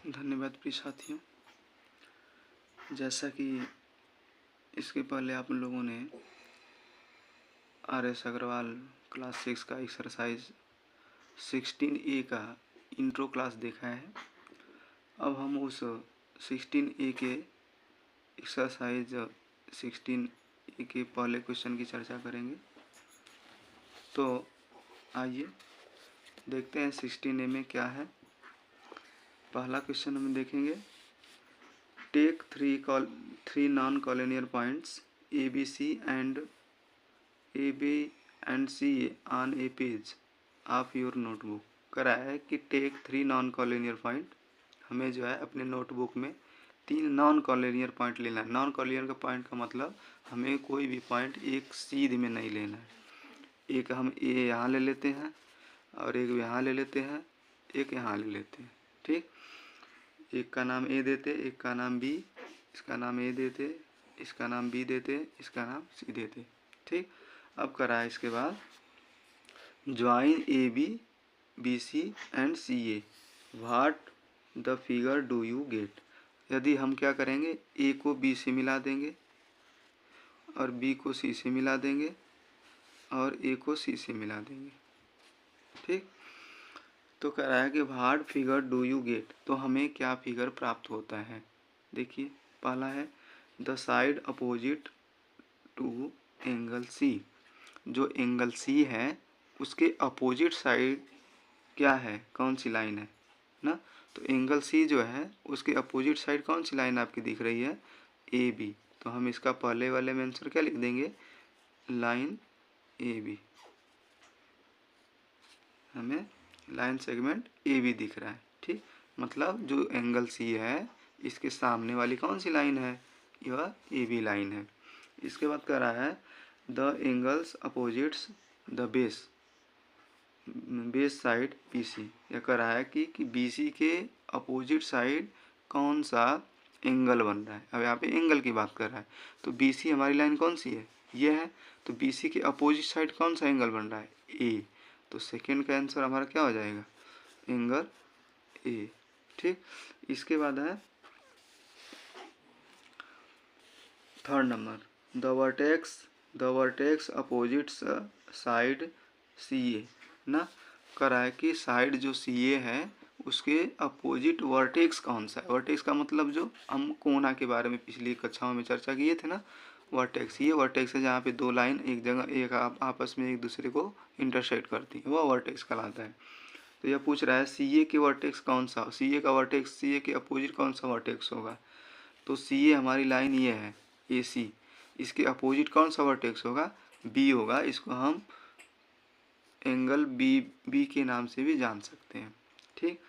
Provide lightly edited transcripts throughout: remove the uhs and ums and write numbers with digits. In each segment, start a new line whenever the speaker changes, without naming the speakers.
धन्यवाद प्रिय साथियों। जैसा कि इसके पहले आप लोगों ने RS अग्रवाल क्लास 6 का एक्सरसाइज 16A का इंट्रो क्लास देखा है। अब हम उस 16A के एक्सरसाइज 16A के पहले क्वेश्चन की चर्चा करेंगे। तो आइए देखते हैं 16A में क्या है। पहला क्वेश्चन हम देखेंगे, take three non colonial points ABC and CA on a page of your notebook. करा है कि टेक 3 नॉन कॉलोनियल पॉइंट, हमें जो है अपने नोटबुक में 3 नॉन कॉलोनियल पॉइंट लेना है। नॉन कॉलोनियल का पॉइंट का मतलब हमें कोई भी पॉइंट एक सीध में नहीं लेना है। एक हम ए यहाँ ले लेते हैं और एक यहाँ ले लेते हैं, एक यहाँ ले लेते हैं। ठीक, एक का नाम ए देते, एक का नाम बी, इसका नाम ए देते, इसका नाम बी देते, इसका नाम सी देते। ठीक, अब कराए इसके बाद join AB BC and CA, what the figure do you get. यदि हम क्या करेंगे, ए को बी से मिला देंगे और बी को सी से मिला देंगे और ए को सी से मिला देंगे। ठीक, तो कह रहा है कि what figure do you get, तो हमें क्या फिगर प्राप्त होता है। देखिए, पहला है the side opposite to angle C. जो एंगल सी है उसके अपोजिट साइड क्या है, कौन सी लाइन है ना। तो एंगल सी जो है उसके अपोजिट साइड कौन सी लाइन आपकी दिख रही है, AB। तो हम इसका पहले वाले में आंसर क्या लिख देंगे, लाइन AB। हमें लाइन सेगमेंट AB दिख रहा है। ठीक, मतलब जो एंगल सी है इसके सामने वाली कौन सी लाइन है, यह AB लाइन है। इसके बाद कह रहा है the angles opposites the base side BC। यह कह रहा है कि BC के अपोजिट साइड कौन सा एंगल बन रहा है। अब यहाँ पे एंगल की बात कर रहा है, तो BC हमारी लाइन कौन सी है, ये है। तो BC के अपोजिट साइड कौन सा एंगल बन रहा है, A। तो सेकेंड का आंसर हमारा क्या हो जाएगा, एंगल A। ठीक, इसके बाद है third number, the vertex opposite side CA ना। करा है कि साइड जो CA है उसके अपोजिट वर्टेक्स कौन सा है। वर्टेक्स का मतलब जो हम कोना के बारे में पिछली कक्षाओं में चर्चा किए थे ना, वर्टेक्स। ये वर्टेक्स है जहाँ पे दो लाइन एक जगह एक आपस में एक दूसरे को इंटरसेक्ट करती है, वह वर्टेक्स कहलाता है। तो यह पूछ रहा है CA के वर्टेक्स कौन सा, CA का वर्टेक्स, CA के अपोजिट कौन सा वर्टेक्स होगा। तो CA हमारी लाइन ये है AC, इसके अपोजिट कौन सा वर्टेक्स होगा, B होगा। इसको हम एंगल बी के नाम से भी जान सकते हैं। ठीक,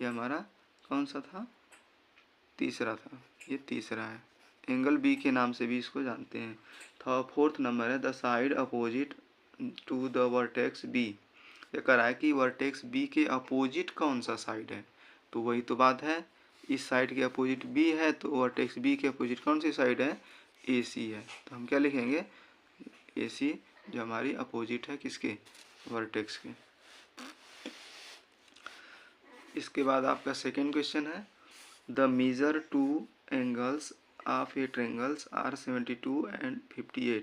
ये हमारा कौन सा था, तीसरा था, ये तीसरा है। एंगल B के नाम से भी इसको जानते हैं। फोर्थ नंबर है the side opposite to the vertex B। ये कह रहा है कि वर्टेक्स B के अपोजिट कौन सा साइड है, तो वही तो बात है, इस साइड के अपोजिट B है, तो वर्टेक्स B के अपोजिट कौन सी साइड है, AC है। तो हम क्या लिखेंगे, AC, जो हमारी अपोजिट है किसके, वर्टेक्स के। इसके बाद आपका सेकेंड क्वेश्चन है the measure two angles of a triangles are 72 and 58,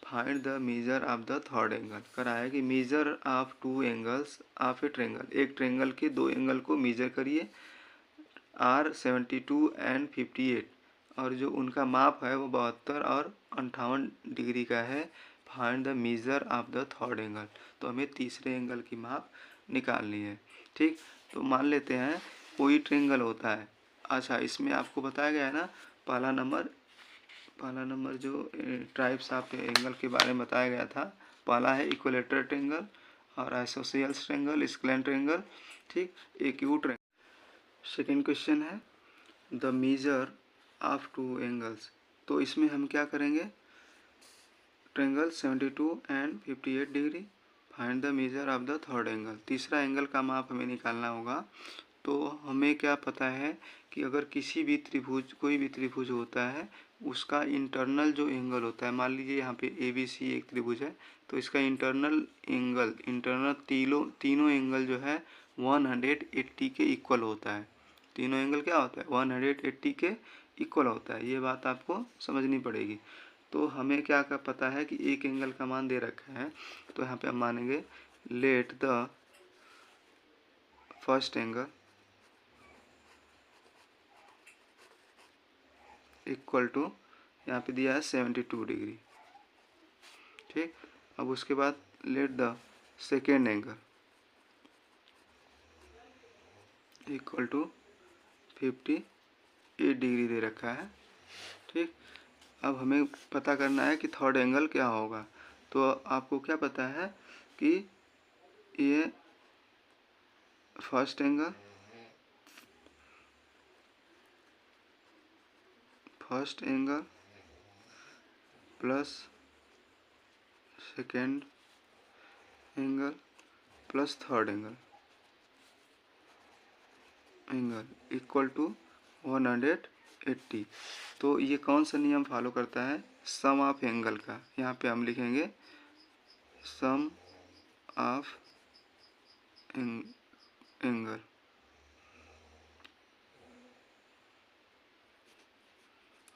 find the measure of the third angle. करा है कि measure of two angles of a triangle, एक ट्रायंगल के दो एंगल को मेजर करिए, आर 72 एंड 58, और जो उनका माप है वो 72 और 58 डिग्री का है। Find the measure of the third angle, तो हमें तीसरे एंगल की माप निकालनी है। ठीक, तो मान लेते हैं कोई ट्रायंगल होता है। अच्छा, इसमें आपको बताया गया है ना, पहला नंबर जो टाइप्स ऑफ एंगल के बारे में बताया गया था, पहला है इक्विलेटरल ट्रायंगल और आइसोसेलेस ट्रायंगल, स्क्लेंट ट्रायंगल। ठीक, एक्यूट ट्रायंगल। सेकेंड क्वेश्चन है the measure of two angles, तो इसमें हम क्या करेंगे, triangle 72 and 58 degree, find the measure of the third angle. तीसरा एंगल का माप हमें निकालना होगा। तो हमें क्या पता है कि अगर किसी भी त्रिभुज, कोई भी त्रिभुज होता है, उसका इंटरनल जो एंगल होता है, मान लीजिए यहाँ पे ABC एक त्रिभुज है, तो इसका इंटरनल तीनों एंगल जो है 180 के इक्वल होता है। तीनों एंगल क्या होता है 180 के इक्वल होता है, ये बात आपको समझनी पड़ेगी। तो हमें क्या पता है कि एक एंगल का मान दे रखा है, तो यहाँ पे हम मानेंगे let the first angle equal to, यहाँ पे दिया है 72 डिग्री। ठीक, अब उसके बाद let the second angle equal to 58 degree दे रखा है। ठीक, अब हमें पता करना है कि थर्ड एंगल क्या होगा। तो आपको क्या पता है कि ये first angle plus second angle plus third angle equal to 180। तो ये कौन सा नियम फॉलो करता है, सम ऑफ एंगल का। यहाँ पे हम लिखेंगे sum of angle.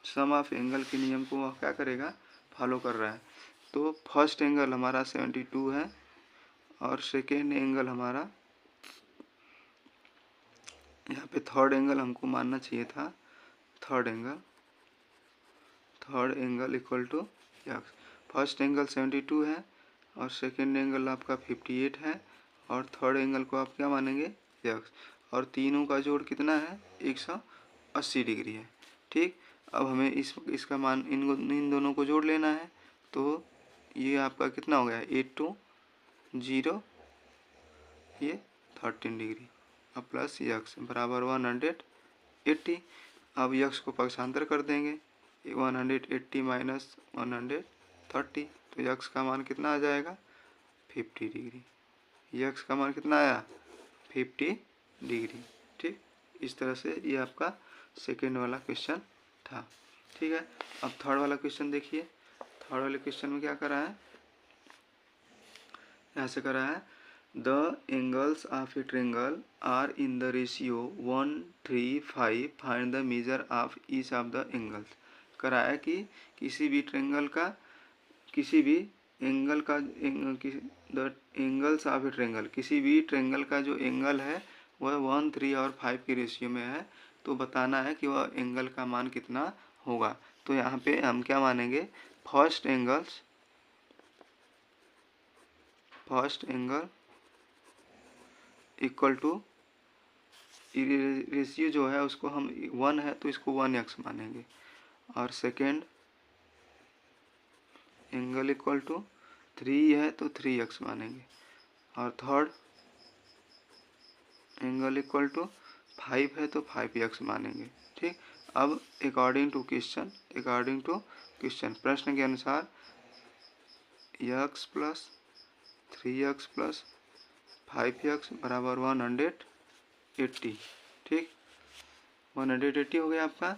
Sum of angle के नियम को वह क्या करेगा, फॉलो कर रहा है। तो फर्स्ट एंगल हमारा 72 है और सेकेंड एंगल हमारा, यहाँ पे थर्ड एंगल हमको मानना चाहिए था, third angle equal to x. First angle 72 है और सेकेंड एंगल आपका 58 है और थर्ड एंगल को आप क्या मानेंगे एक्स, और तीनों का जोड़ कितना है 180 डिग्री है। ठीक, अब हमें इसका मान इन दोनों को जोड़ लेना है। तो ये आपका कितना हो गया 8 to 0, ये 13 डिग्री, अब प्लस यक्स बराबर 180। अब यक्स को पक्षांतर कर देंगे, 180 माइनस 130, तो यक्स का मान कितना आ जाएगा 50 डिग्री। यक्स का मान कितना आया 50 डिग्री। ठीक, इस तरह से ये आपका सेकेंड वाला क्वेश्चन था। ठीक है, अब थर्ड वाला क्वेश्चन देखिए। थर्ड वाले क्वेश्चन में क्या करा है, यहाँ से करा है the angles of a triangle are in the ratio 1, 3, 5, find the measure of each of the angles. करा है कि किसी भी ट्रायंगल का, किसी भी एंगल का, the angles of a triangle, किसी भी ट्रायंगल का जो एंगल है वह 1, 3 और 5 के रेशियो में है। तो बताना है कि वह एंगल का मान कितना होगा। तो यहाँ पे हम क्या मानेंगे, first angle equal to, ratio जो है उसको हम 1 है तो इसको 1x मानेंगे, और सेकेंड एंगल इक्वल टू 3 है तो 3x मानेंगे, और थर्ड एंगल इक्वल टू 5 है तो 5x मानेंगे। ठीक, अब अकॉर्डिंग टू क्वेश्चन प्रश्न के अनुसार x plus 3x plus 5x बराबर 180। ठीक, 180 हो गया आपका।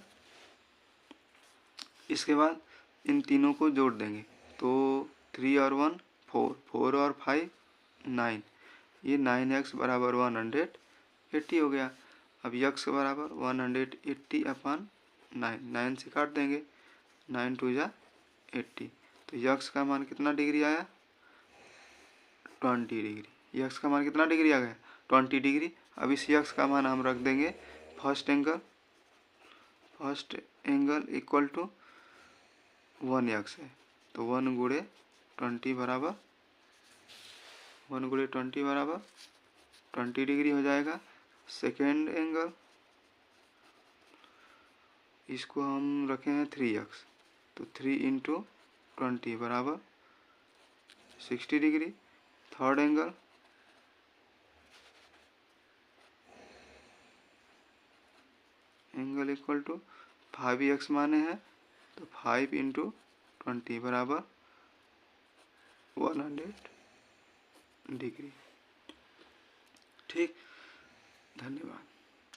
इसके बाद इन तीनों को जोड़ देंगे, तो 3 और 1 4, 4 और 5 9, ये 9x बराबर 180 हो गया। अब x बराबर 180 अपन 9 से काट देंगे, 9 2 जा 80, तो x का मान कितना डिग्री आया 20 डिग्री। x का मान कितना डिग्री आ गया 20 डिग्री। अब इस x का मान हम रख देंगे first angle equal to 1x है, तो 1 गुणे 20 बराबर 20 डिग्री हो जाएगा। सेकेंड एंगल इसको हम रखे हैं 3x, तो 3 इंटू 20 बराबर 60 degree. Third angle equal to 5x माने हैं, तो 5 इंटू 20 बराबर 100 डिग्री। ठीक, धन्यवाद।